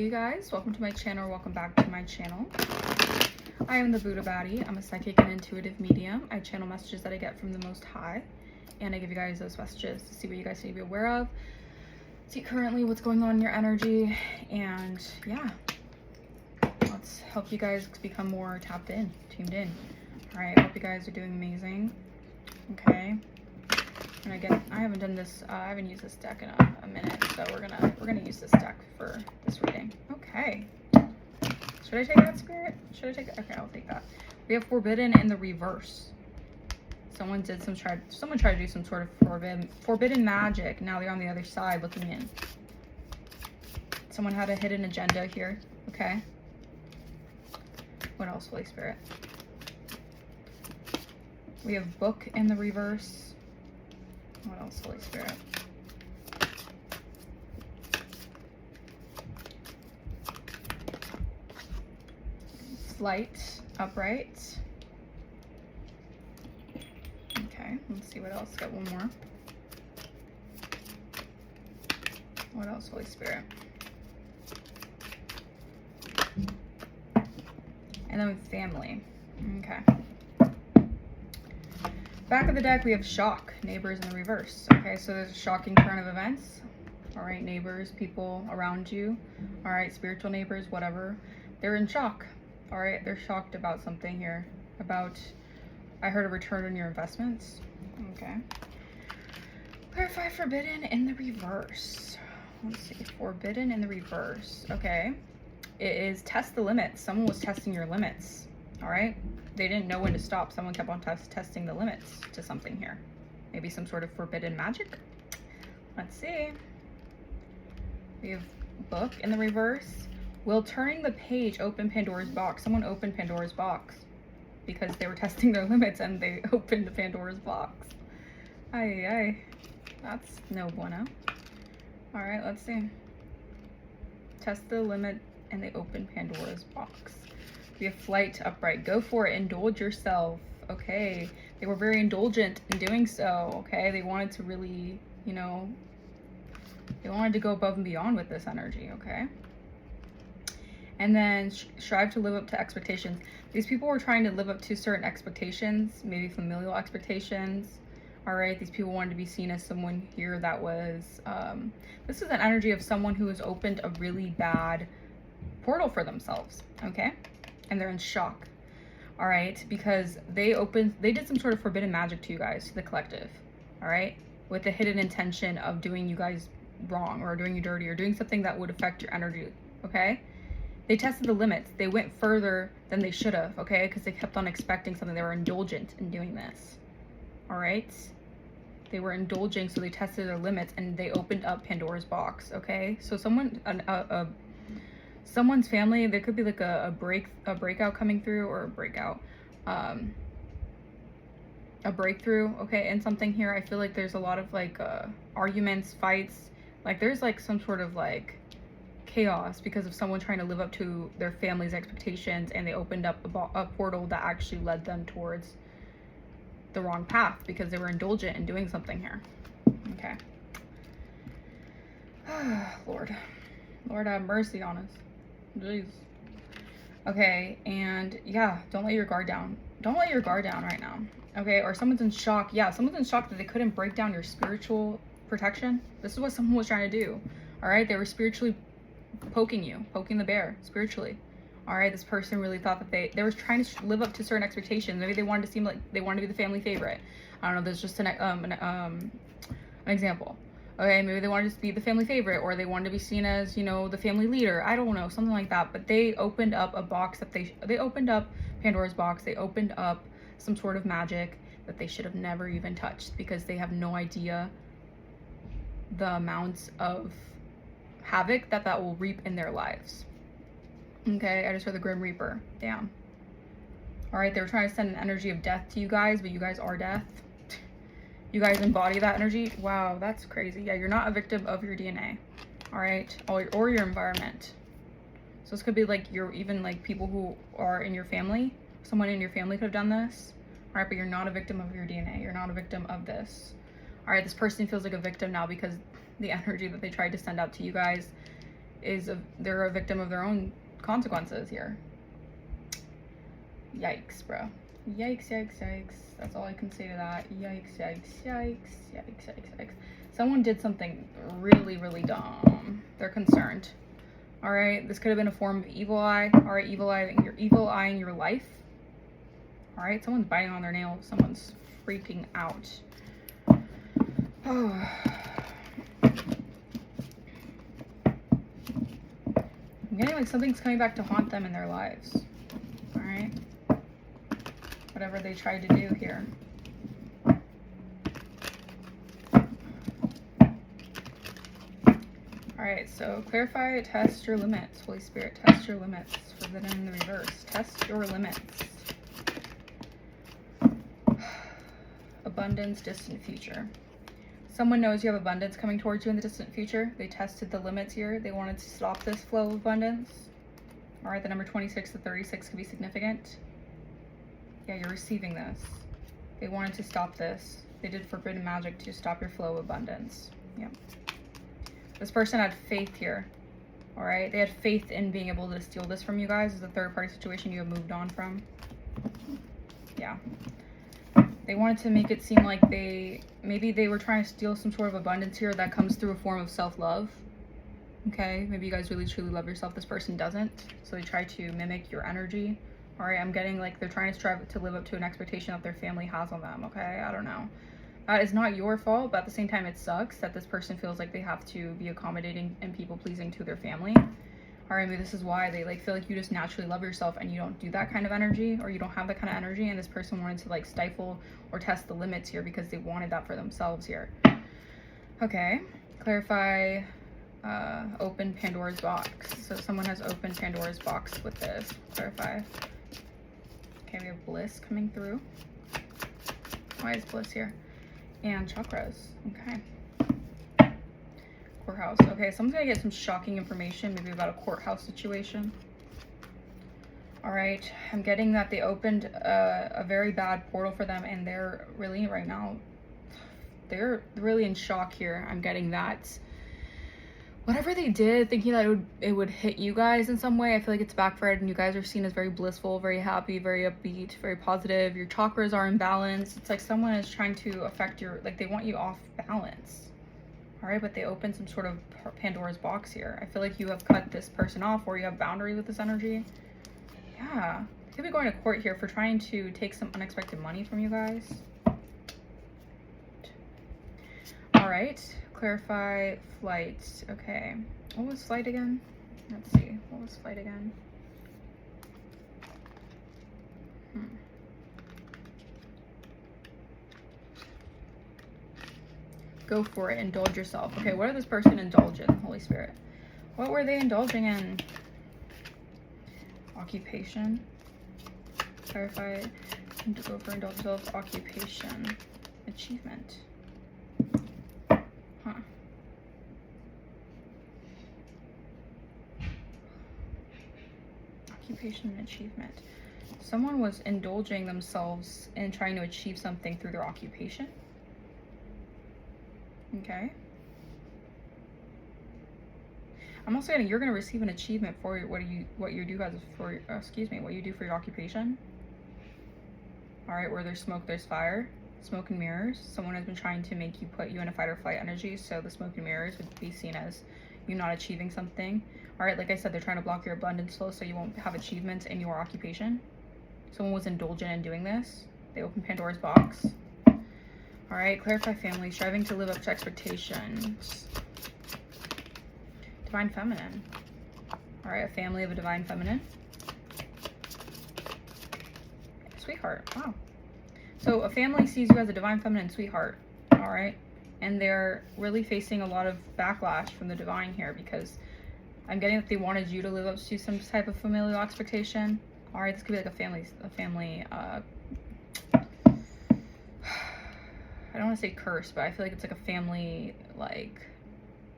you guys, welcome to my channel, welcome back to my channel. I am the Buddha Baddie. I'm a psychic and intuitive medium. I channel messages that I get from the Most High, and I give you guys those messages to see what you guys need to be aware of, see currently what's going on in your energy, and yeah, let's help you guys become more tapped in, tuned in. All right, hope you guys are doing amazing. Okay. And again, I haven't done this, I haven't used this deck in a minute, so we're gonna use this deck for this reading. Okay. Should I take that, Spirit? Should I take that? Okay, I'll take that. We have Forbidden in the reverse. Someone tried to do some sort of forbidden magic. Now they're on the other side looking in. Someone had a hidden agenda here. Okay. What else, Holy Spirit? We have Book in the reverse. What else, Holy Spirit? Slight, upright. Okay, let's see what else. Got one more. What else, Holy Spirit? And then with family. Okay. Back of the deck, we have shock, neighbors in the reverse. Okay, so there's a shocking turn of events. All right, neighbors, people around you. All right, spiritual neighbors, whatever. They're in shock. All right, they're shocked about something here. I heard a return on your investments. Okay. Clarify forbidden in the reverse. Let's see, forbidden in the reverse. Okay. It is test the limits. Someone was testing your limits. All right. They didn't know when to stop. Someone kept on testing the limits to something here. Maybe some sort of forbidden magic. Let's see. We have Book in the reverse. Will turning the page open Pandora's box? Someone opened Pandora's box because they were testing their limits and they opened Pandora's box. Ay. That's no bueno. All right, let's see. Test the limit and they opened Pandora's box. We have Flight, upright. Go for it. Indulge yourself. Okay. They were very indulgent in doing so. Okay. They wanted to really, you know, they wanted to go above and beyond with this energy. Okay. And then strive to live up to expectations. These people were trying to live up to certain expectations, maybe familial expectations. All right. These people wanted to be seen as someone here that was, this is an energy of someone who has opened a really bad portal for themselves. Okay. And they're in shock, all right, because they did some sort of forbidden magic to you guys, to the collective, all right, with the hidden intention of doing you guys wrong or doing you dirty or doing something that would affect your energy. Okay, they tested the limits. They went further than they should have. Okay, because they kept on expecting something. They were indulgent in doing this. All right, they were indulging, so they tested their limits and they opened up Pandora's box. Okay, so someone's family, there could be like a breakout coming through, or a breakthrough, okay, in something here. I feel like there's a lot of like arguments, fights, like there's like some sort of like chaos because of someone trying to live up to their family's expectations, and they opened up a portal that actually led them towards the wrong path because they were indulgent in doing something here. Okay. Lord have mercy on us. Jeez. Okay, and yeah, don't let your guard down. Don't let your guard down right now. Okay, or someone's in shock. Yeah, someone's in shock that they couldn't break down your spiritual protection. This is what someone was trying to do. All right, they were spiritually poking the bear spiritually. All right, this person really thought that they were trying to live up to certain expectations. Maybe they wanted to seem like they wanted to be the family favorite. I don't know. There's just an example. Okay, maybe they wanted to be the family favorite, or they wanted to be seen as, you know, the family leader. I don't know, something like that. But they opened up a box that they opened up Pandora's box. They opened up some sort of magic that they should have never even touched because they have no idea the amounts of havoc that will reap in their lives. Okay, I just heard the Grim Reaper. Damn. All right, they were trying to send an energy of death to you guys, but you guys are death. You guys embody that energy. Wow, that's crazy. Yeah, you're not a victim of your DNA. All right, or your environment. So this could be like even like people who are in your family. Someone in your family could have done this. All right, but you're not a victim of your DNA. You're not a victim of this. All right, this person feels like a victim now because the energy that they tried to send out to you guys they're a victim of their own consequences here. Yikes, bro. Yikes, yikes, yikes. That's all I can say to that. Yikes, yikes, yikes, yikes, yikes, yikes. Someone did something really, really dumb. They're concerned. All right, this could have been a form of evil eye. All right, evil eye in your life. All right, someone's biting on their nail. Someone's freaking out. Oh. I'm getting like something's coming back to haunt them in their lives. All right, whatever they tried to do here. Alright, so clarify, test your limits. Holy Spirit, test your limits. Forbidden in the reverse. Test your limits. Abundance, distant future. Someone knows you have abundance coming towards you in the distant future. They tested the limits here. They wanted to stop this flow of abundance. Alright, the number 26 to 36 could be significant. Yeah, you're receiving this. They wanted to stop this. They did forbidden magic to stop your flow of abundance. Yeah. This person had faith here, all right? They had faith in being able to steal this from you guys. It's a third-party situation you have moved on from. Yeah. They wanted to make it seem like maybe they were trying to steal some sort of abundance here that comes through a form of self-love. Okay, maybe you guys really truly love yourself. This person doesn't, so they try to mimic your energy. All right, I'm getting like they're trying to strive to live up to an expectation that their family has on them, okay? I don't know. That is not your fault, but at the same time, it sucks that this person feels like they have to be accommodating and people-pleasing to their family. All right, maybe this is why they like feel like you just naturally love yourself and you don't do that kind of energy, or you don't have that kind of energy, and this person wanted to like stifle or test the limits here because they wanted that for themselves here. Okay, clarify, open Pandora's box. So someone has opened Pandora's box with this. Clarify. Okay, we have bliss coming through. Why is bliss here? And chakras. Okay. Courthouse. Okay, someone's gonna get some shocking information, maybe about a courthouse situation. All right, I'm getting that they opened a very bad portal for them, and they're really right now, they're really in shock here. I'm getting that whatever they did, thinking that it would hit you guys in some way, I feel like it's backfired, and you guys are seen as very blissful, very happy, very upbeat, very positive. Your chakras are in balance. It's like someone is trying to affect your, like they want you off balance. All right, but they opened some sort of Pandora's box here. I feel like you have cut this person off, or you have boundary with this energy. Yeah, they could be going to court here for trying to take some unexpected money from you guys. All right. Clarify flight. Okay, what was flight again? Let's see, what was flight again? Go for it, indulge yourself. Okay, what did this person indulge in? Holy Spirit, what were they indulging in? Occupation. Clarify, go for indulge yourself, occupation, achievement. Huh. Occupation and achievement. Someone was indulging themselves in trying to achieve something through their occupation. Okay. I'm also getting you're going to receive an achievement for what you do for your occupation. All right, where there's smoke, there's fire. Smoke and mirrors. Someone has been trying to make you put you in a fight or flight energy, so the smoke and mirrors would be seen as you not achieving something. All right, like I said, they're trying to block your abundance flow so you won't have achievements in your occupation. Someone was indulgent in doing this. They opened Pandora's box. All right, clarify family, striving to live up to expectations. Divine feminine. All right, a family of a divine feminine. Sweetheart, wow. So a family sees you as a divine feminine sweetheart, all right? And they're really facing a lot of backlash from the divine here because I'm getting that they wanted you to live up to some type of familial expectation. All right, this could be like a family, I don't want to say curse, but I feel like it's like a family, like,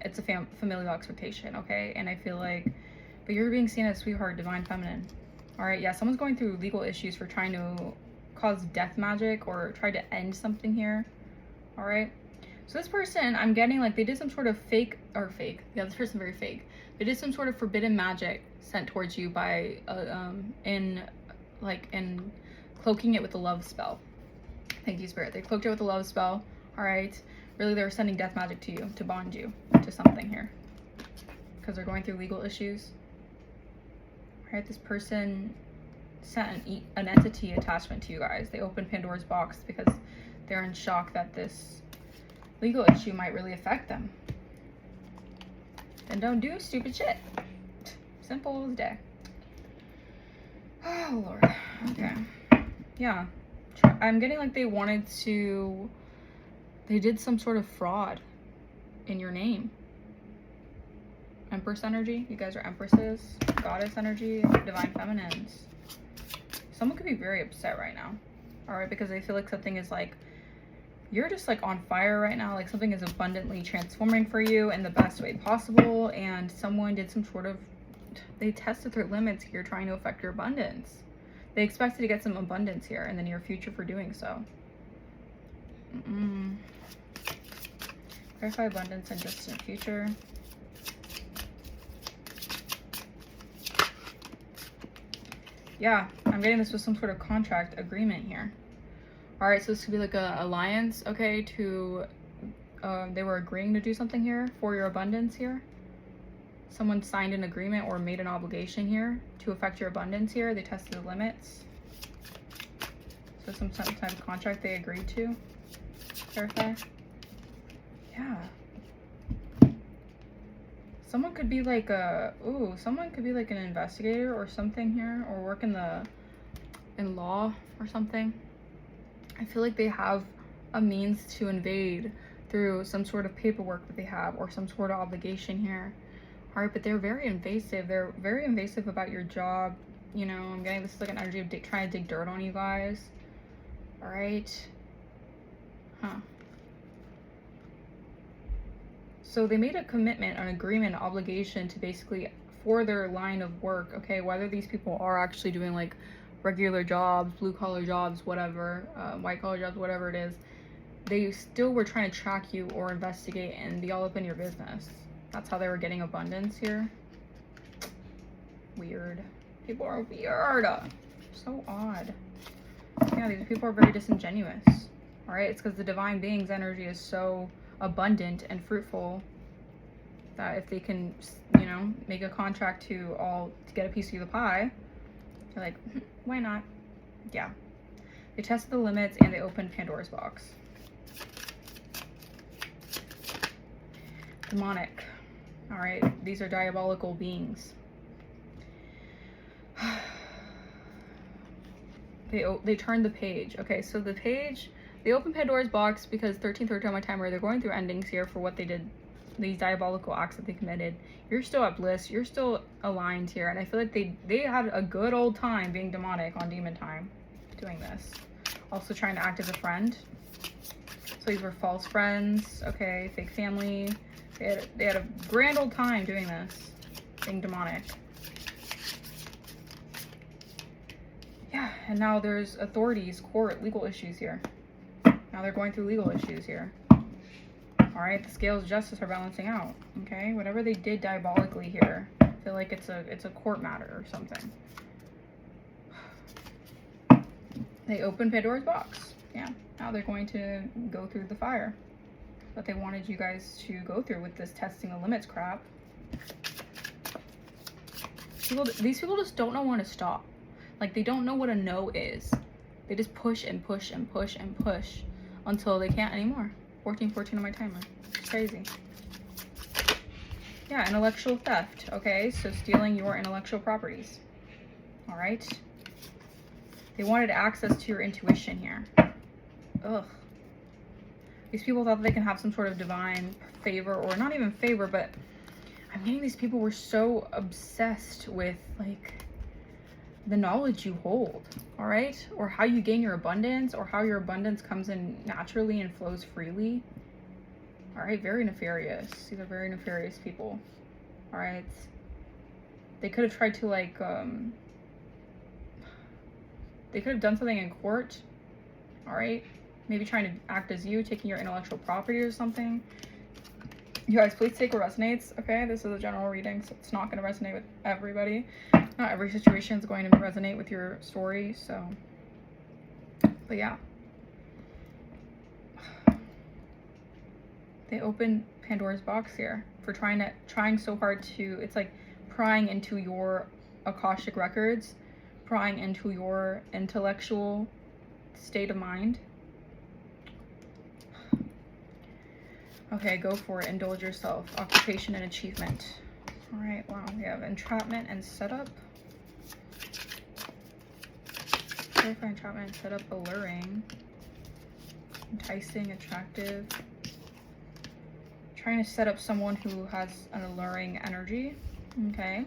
it's a familial expectation, okay? And I feel like, but you're being seen as sweetheart, divine feminine. All right, yeah, someone's going through legal issues for trying to cause death magic or try to end something here. All right, So this person, I'm getting like they did some sort of yeah, this person very fake. They did some sort of forbidden magic sent towards you by in cloaking it with a love spell. Thank you, Spirit. They cloaked it with a love spell. All right, really, they were sending death magic to you to bond you to something here because they're going through legal issues. All right, this person sent an entity attachment to you guys. They opened Pandora's box because they're in shock that this legal issue might really affect them. Then don't do stupid shit. Simple as day. Oh, Lord. Okay. Yeah. I'm getting like they did some sort of fraud in your name. Empress energy. You guys are empresses. Goddess energy. Divine feminines. Someone could be very upset right now. All right, because they feel like something is like, you're just like on fire right now. Like something is abundantly transforming for you in the best way possible. And someone did some sort of, they tested their limits here trying to affect your abundance. They expected to get some abundance here in the near future for doing so. Clarify abundance in distant future. Yeah, I'm getting this with some sort of contract agreement here. All right, so this could be like an alliance, okay, they were agreeing to do something here for your abundance here. Someone signed an agreement or made an obligation here to affect your abundance here. They tested the limits. So some type of contract they agreed to. Clarify. Yeah. Someone could be like someone could be like an investigator or something here, or work in law or something. I feel like they have a means to invade through some sort of paperwork that they have or some sort of obligation here. All right, but they're very invasive. They're very invasive about your job. You know, I'm getting this like an energy of trying to dig dirt on you guys. All right. Huh. So they made a commitment, an agreement, an obligation to basically, for their line of work, okay, whether these people are actually doing like regular jobs, blue collar jobs, whatever, white collar jobs, whatever it is, they still were trying to track you or investigate and be all up in your business. That's how they were getting abundance here. Weird. People are weird. So odd. Yeah, these people are very disingenuous. All right, it's because the divine being's energy is so abundant and fruitful that if they can, you know, make a contract to get a piece of the pie, they're like, why not? Yeah. They tested the limits and they opened Pandora's box. Demonic. All right, these are diabolical beings. They turned the page. Okay, so the page, they opened Pandora's box because 1330 on my timer, they're going through endings here for what they did, these diabolical acts that they committed. You're still at bliss. You're still aligned here. And I feel like they had a good old time being demonic on demon time doing this. Also trying to act as a friend. So these were false friends. Okay, fake family. They had a grand old time doing this, being demonic. Yeah, and now there's authorities, court, legal issues here. Now they're going through legal issues here. All right, the scales of justice are balancing out. Okay, whatever they did diabolically here, I feel like it's a court matter or something. They opened Pandora's box. Yeah, now they're going to go through the fire that they wanted you guys to go through with this testing the limits crap. These people just don't know when to stop. Like, they don't know what a no is. They just push and push and push and push until they can't anymore. 1414 on my timer. It's crazy. Yeah, intellectual theft. Okay, so stealing your intellectual properties. All right. They wanted access to your intuition here. Ugh. These people thought they can have some sort of divine favor, or not even favor, but I'm getting these people were so obsessed with like the knowledge you hold, all right? Or how you gain your abundance, or how your abundance comes in naturally and flows freely. All right, very nefarious. These are very nefarious people. All right. They could have tried to like, they could have done something in court, all right? maybe trying to act as you, taking your intellectual property or something. You guys, please take what resonates, okay? This is a general reading, so it's not going to resonate with everybody. Not every situation is going to resonate with your story, so. But yeah. They open Pandora's box here for trying so hard to, it's like prying into your Akashic records, prying into your intellectual state of mind. Okay, go for it. Indulge yourself. Occupation and achievement. All right, wow. We have entrapment and setup. Clarify entrapment and setup. Alluring. Enticing, attractive. Trying to set up someone who has an alluring energy. Okay.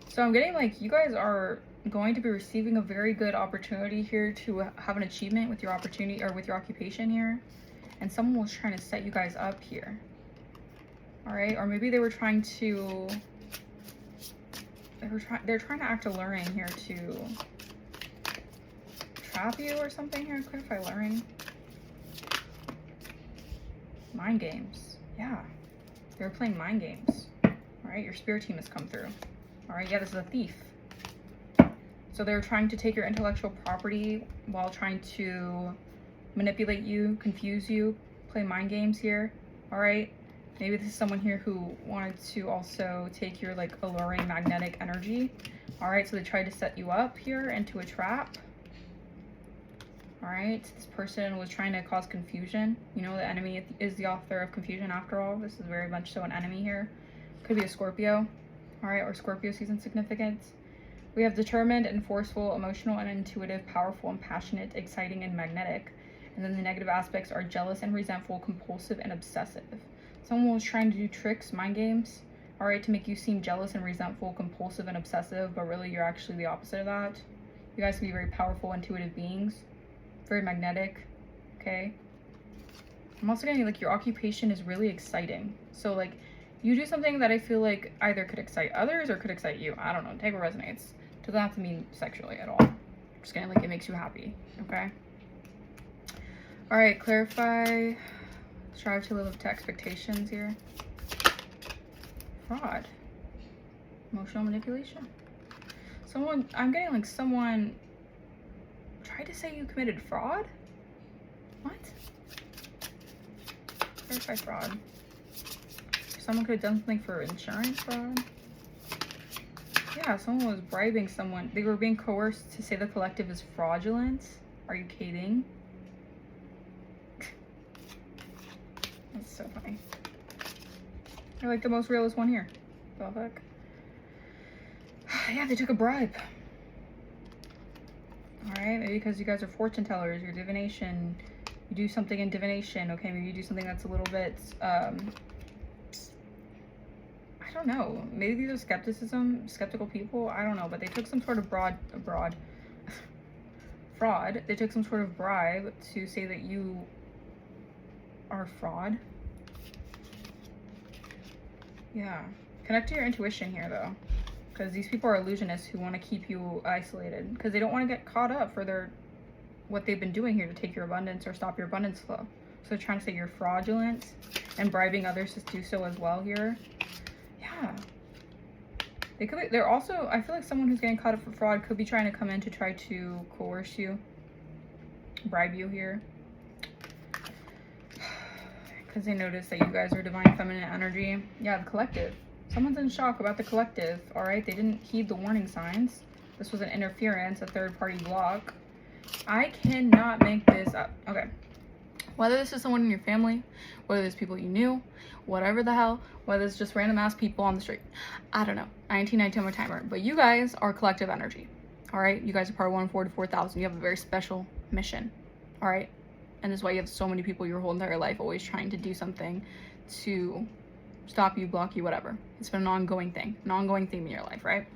So I'm getting like you guys are going to be receiving a very good opportunity here to have an achievement with your opportunity or with your occupation here. And someone was trying to set you guys up here. All right. Or maybe they were trying to, they're trying to act alluring here to trap you or something here. Clarify alluring. Mind games. Yeah. They're playing mind games. All right. Your spirit team has come through. All right, yeah, this is a thief. So they're trying to take your intellectual property while trying to manipulate you, confuse you, play mind games here. All right, maybe this is someone here who wanted to also take your like alluring magnetic energy. All right, so they tried to set you up here into a trap. All right, this person was trying to cause confusion. You know, the enemy is the author of confusion after all. This is very much so an enemy here. Could be a Scorpio. All right, or Scorpio season significance. We have determined and forceful, emotional and intuitive, powerful and passionate, exciting and magnetic. And then the negative aspects are jealous and resentful, compulsive and obsessive. Someone was trying to do tricks, mind games, all right, to make you seem jealous and resentful, compulsive and obsessive, but really you're actually the opposite of that. You guys can be very powerful, intuitive beings, very magnetic, okay? I'm also getting like your occupation is really exciting. So like, you do something that I feel like either could excite others or could excite you. I don't know. Take what resonates. Doesn't have to mean sexually at all. Just getting like it makes you happy. Okay. All right. Clarify. Strive to live up to expectations here. Fraud. Emotional manipulation. Someone. I'm getting like someone tried to say you committed fraud. What? Clarify fraud. Someone could have done something for insurance fraud. Yeah, someone was bribing someone. They were being coerced to say the collective is fraudulent. Are you kidding? That's so funny. I like the most realist one here. The fuck? Yeah, they took a bribe. Alright, maybe because you guys are fortune tellers, you're divination. You do something in divination. Okay, maybe you do something that's a little bit, I don't know. Maybe these are skeptical people. I don't know, but they took some sort of fraud. They took some sort of bribe to say that you are fraud. Yeah. Connect to your intuition here, though, because these people are illusionists who want to keep you isolated because they don't want to get caught up for what they've been doing here to take your abundance or stop your abundance flow. So they're trying to say you're fraudulent and bribing others to do so as well here. Yeah. They could be, they're also, I feel like someone who's getting caught up for fraud could be trying to come in to try to coerce you, bribe you here. Because they notice that you guys are divine feminine energy. Yeah, the collective. Someone's in shock about the collective, all right? They didn't heed the warning signs. This was an interference, a third-party block. I cannot make this up. Okay. Whether this is someone in your family, whether it's people you knew, whatever the hell, whether it's just random ass people on the street. I don't know. 1919 my timer. But you guys are collective energy. All right? You guys are part 1, 4 to 4,000. You have a very special mission. All right? And this is why you have so many people your whole entire life always trying to do something to stop you, block you, whatever. It's been an ongoing thing. An ongoing theme in your life, right?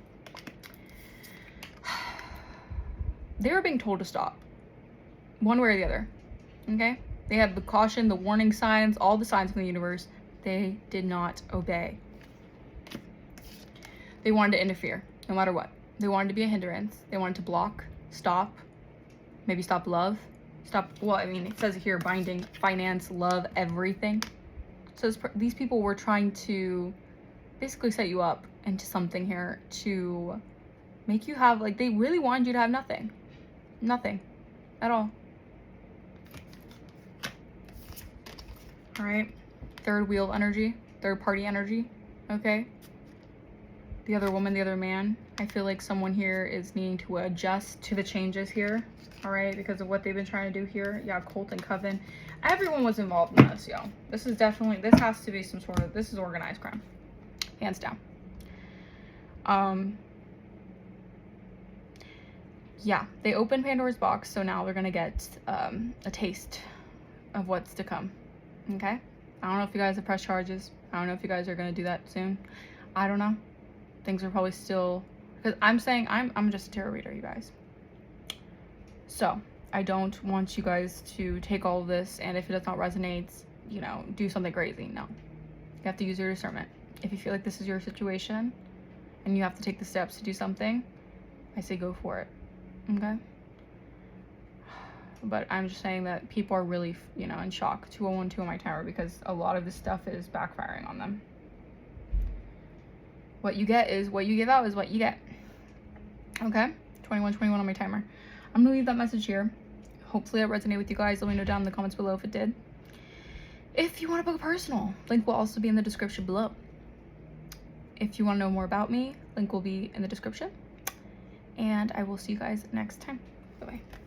They were being told to stop. One way or the other. Okay? They had the caution, the warning signs, all the signs from the universe. They did not obey. They wanted to interfere, no matter what. They wanted to be a hindrance. They wanted to block, stop, maybe stop love, Stop. Well, I mean, it says here binding, finance, love, everything. So these people were trying to basically set you up into something here to make you have, like, they really wanted you to have nothing. Nothing at all. All right. Third wheel energy, third party energy. Okay. The other woman, the other man. I feel like someone here is needing to adjust to the changes here. All right. Because of what they've been trying to do here. Yeah. Cult and coven. Everyone was involved in this, yo. This is definitely, this has to be some sort of, this is organized crime. Hands down. Yeah, they opened Pandora's box, so now they're gonna get a taste of what's to come. Okay, I don't know if you guys have pressed charges. I don't know if you guys are gonna do that soon. I don't know. Things are probably still, because I'm saying I'm just a tarot reader, you guys. So I don't want you guys to take all of this, and if it does not resonate, you know, do something crazy. No, you have to use your discernment. If you feel like this is your situation and you have to take the steps to do something, I say go for it. Okay? But I'm just saying that people are really, you know, in shock. 2012 on my timer, because a lot of this stuff is backfiring on them. What you get is what you give out is what you get. Okay? 2121 on my timer. I'm gonna leave that message here. Hopefully it resonated with you guys. Let me know down in the comments below if it did. If you want to book a personal, link will also be in the description below. If you want to know more about me, link will be in the description. And I will see you guys next time. Bye-bye.